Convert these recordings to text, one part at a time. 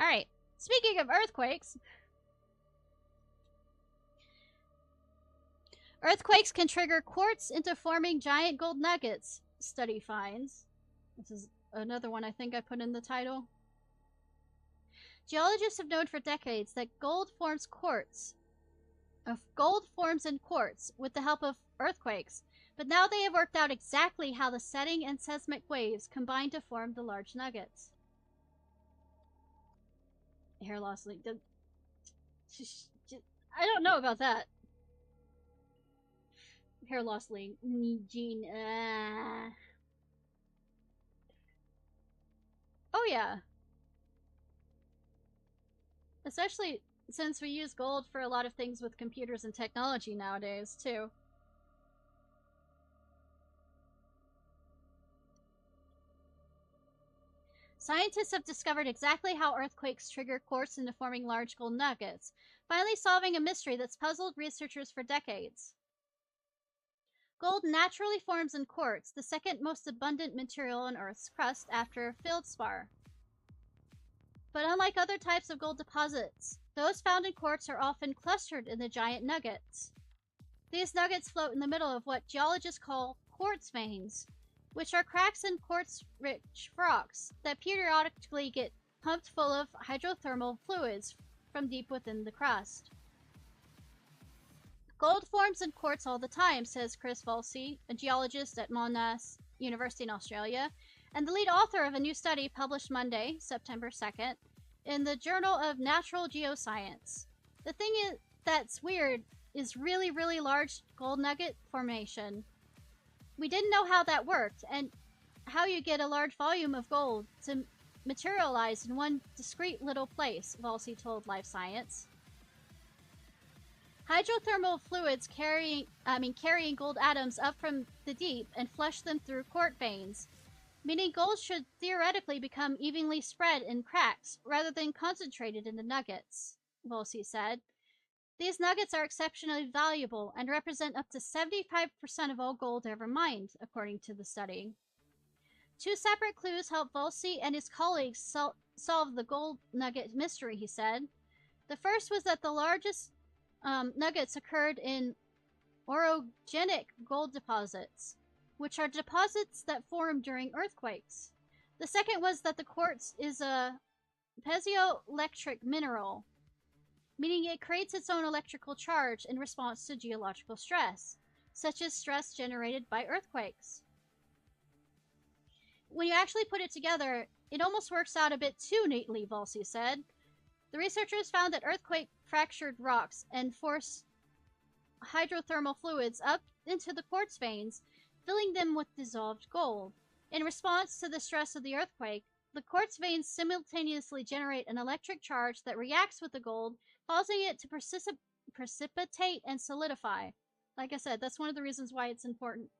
Alright, speaking of earthquakes, earthquakes can trigger quartz into forming giant gold nuggets, study finds. This is another one I think I put in the title. Geologists have known for decades that gold forms in quartz with the help of earthquakes, but now they have worked out exactly how the setting and seismic waves combine to form the large nuggets. Hair loss link. I don't know about that. Hair loss link. Gene. Oh yeah. Especially since we use gold for a lot of things with computers and technology nowadays, too. Scientists have discovered exactly how earthquakes trigger quartz into forming large gold nuggets, finally solving a mystery that's puzzled researchers for decades. Gold naturally forms in quartz, the second most abundant material on Earth's crust after feldspar. But unlike other types of gold deposits, those found in quartz are often clustered in the giant nuggets. These nuggets float in the middle of what geologists call quartz veins, which are cracks in quartz-rich rocks that periodically get pumped full of hydrothermal fluids from deep within the crust. Gold forms in quartz all the time, says Chris Volsey, a geologist at Monash University in Australia, and the lead author of a new study published Monday, September 2nd, in the Journal of Natural Geoscience. The thing that's weird is really, really large gold nugget formation. We didn't know how that worked, and how you get a large volume of gold to materialize in one discrete little place, Volsey told Life Science. Hydrothermal fluids carrying gold atoms up from the deep and flush them through quartz veins, meaning gold should theoretically become evenly spread in cracks rather than concentrated in the nuggets, Volsey said. These nuggets are exceptionally valuable and represent up to 75% of all gold ever mined, according to the study. Two separate clues helped Volsey and his colleagues solve the gold nugget mystery, he said. The first was that the largest nuggets occurred in orogenic gold deposits, which are deposits that form during earthquakes. The second was that the quartz is a piezoelectric mineral, meaning it creates its own electrical charge in response to geological stress, such as stress generated by earthquakes. When you actually put it together, it almost works out a bit too neatly, Volsey said. The researchers found that earthquake fractured rocks and forced hydrothermal fluids up into the quartz veins, filling them with dissolved gold. In response to the stress of the earthquake, the quartz veins simultaneously generate an electric charge that reacts with the gold, causing it to precipitate and solidify. Like I said, that's one of the reasons why it's important.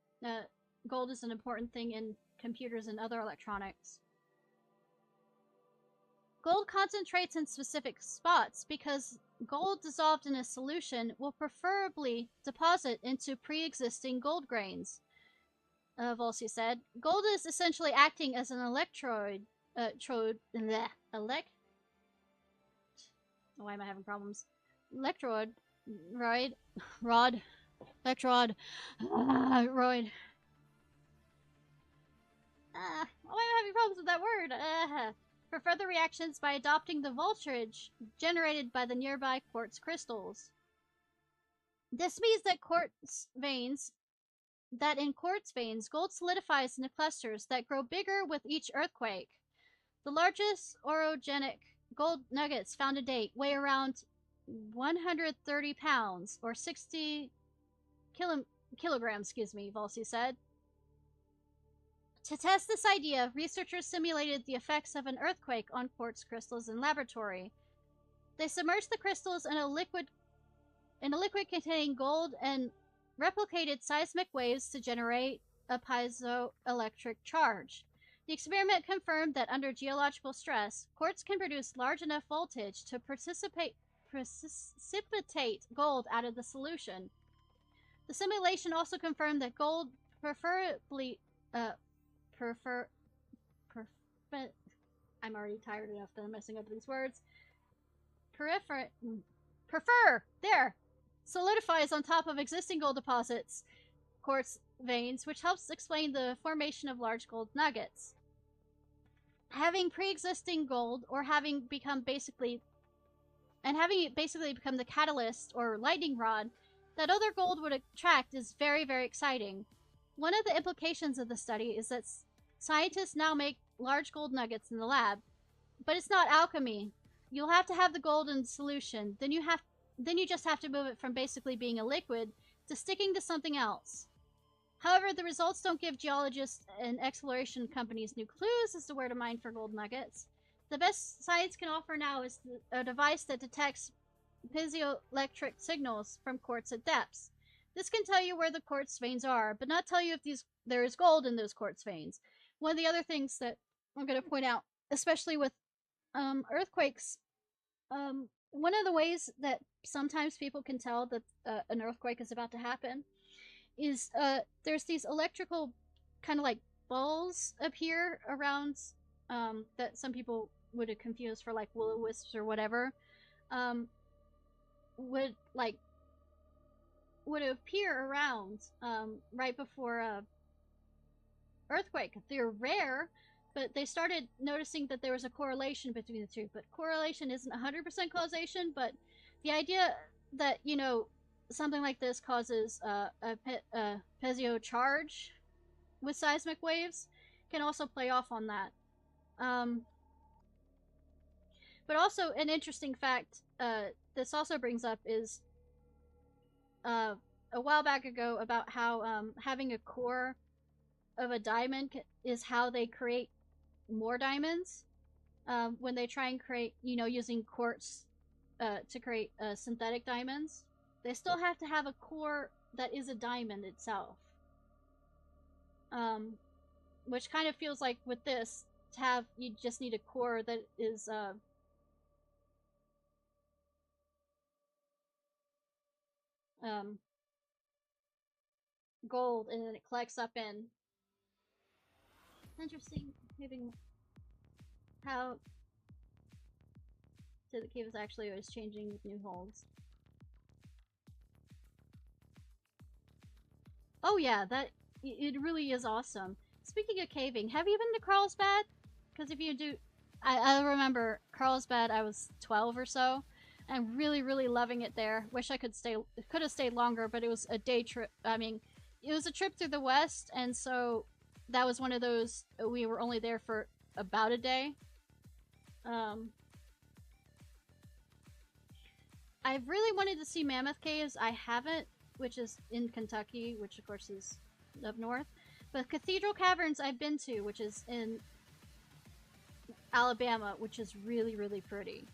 Gold is an important thing in computers and other electronics. Gold concentrates in specific spots because gold dissolved in a solution will preferably deposit into pre-existing gold grains, Volsey said. Gold is essentially acting as an electrode. Why am I having problems? Electrode. Roid. Rod. Electrode. Roid. Why am I having problems with that word? For further reactions by adopting the voltage generated by the nearby quartz crystals. This means that in quartz veins, gold solidifies into clusters that grow bigger with each earthquake. The largest orogenic gold nuggets found to date weigh around 130 pounds, or 60 kilograms, Volsey said. To test this idea, researchers simulated the effects of an earthquake on quartz crystals in laboratory. They submerged the crystals in a liquid containing gold and replicated seismic waves to generate a piezoelectric charge. The experiment confirmed that under geological stress, quartz can produce large enough voltage to precipitate gold out of the solution. The simulation also confirmed that gold I'm already tired enough that I'm messing up these words. Prefer there solidifies on top of existing gold deposits, quartz veins, which helps explain the formation of large gold nuggets. Having pre-existing gold or having it basically become the catalyst or lightning rod that other gold would attract is very, very exciting. One of the implications of the study is that scientists now make large gold nuggets in the lab, but it's not alchemy. You'll have to have the gold in solution. Then you just have to move it from basically being a liquid to sticking to something else. However, the results don't give geologists and exploration companies new clues as to where to mine for gold nuggets. The best science can offer now is a device that detects piezoelectric signals from quartz at depths. This can tell you where the quartz veins are, but not tell you if there is gold in those quartz veins. One of the other things that I'm going to point out, especially with earthquakes, one of the ways that sometimes people can tell that an earthquake is about to happen is there's these electrical kind of like balls appear around that some people would have confused for like will-o-wisps or whatever, would appear around right before a earthquake. They're rare, but they started noticing that there was a correlation between the two. But correlation isn't 100% causation, but the idea that, you know, something like this causes a piezo charge with seismic waves can also play off on that. But also an interesting fact this also brings up is a while back ago about how having a core of a diamond is how they create more diamonds when they try and create, you know, using quartz to create synthetic diamonds. They still have to have a core that is a diamond itself. Which kind of feels like with this, you just need a core that is gold, and then it collects up in. Interesting, moving how to the cave is actually always changing with new holds. Oh yeah, it really is awesome. Speaking of caving, have you been to Carlsbad? Because if you do, I remember Carlsbad. I was 12 or so, and really, really loving it there. Wish I could have stayed longer, but it was a day trip. I mean, it was a trip through the West, and so that was one of those. We were only there for about a day. I've really wanted to see Mammoth Caves. I haven't, which is in Kentucky, which of course is up north. But Cathedral Caverns I've been to, which is in Alabama, which is really, really pretty.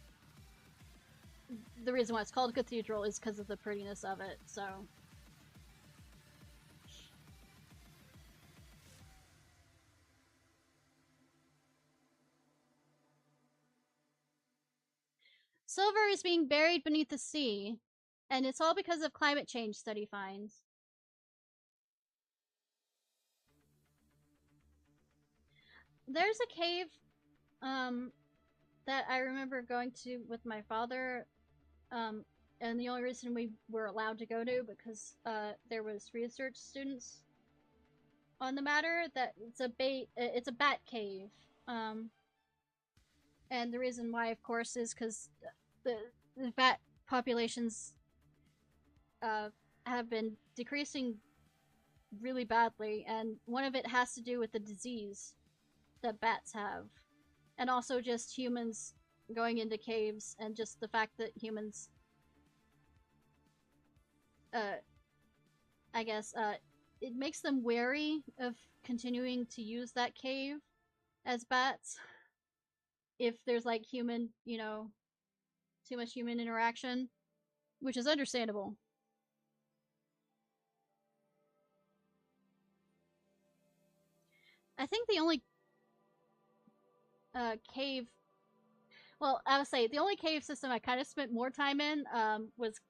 The reason why it's called Cathedral is because of the prettiness of it, so. Silver is being buried beneath the sea, and it's all because of climate change, study finds. There's a cave that I remember going to with my father, and the only reason we were allowed to go to because there was research students on the matter. That it's a bat cave, and the reason why, of course, is because the bat populations have been decreasing really badly, and one of it has to do with the disease that bats have, and also just humans going into caves, and just the fact that humans, I guess, it makes them wary of continuing to use that cave as bats if there's like human, you know, too much human interaction, which is understandable. I think the only cave, well, I would say the only cave system I kind of spent more time in was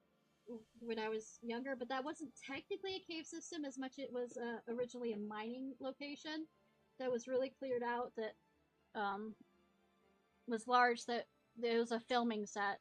when I was younger, but that wasn't technically a cave system as much it was originally a mining location that was really cleared out that was large that it was a filming set.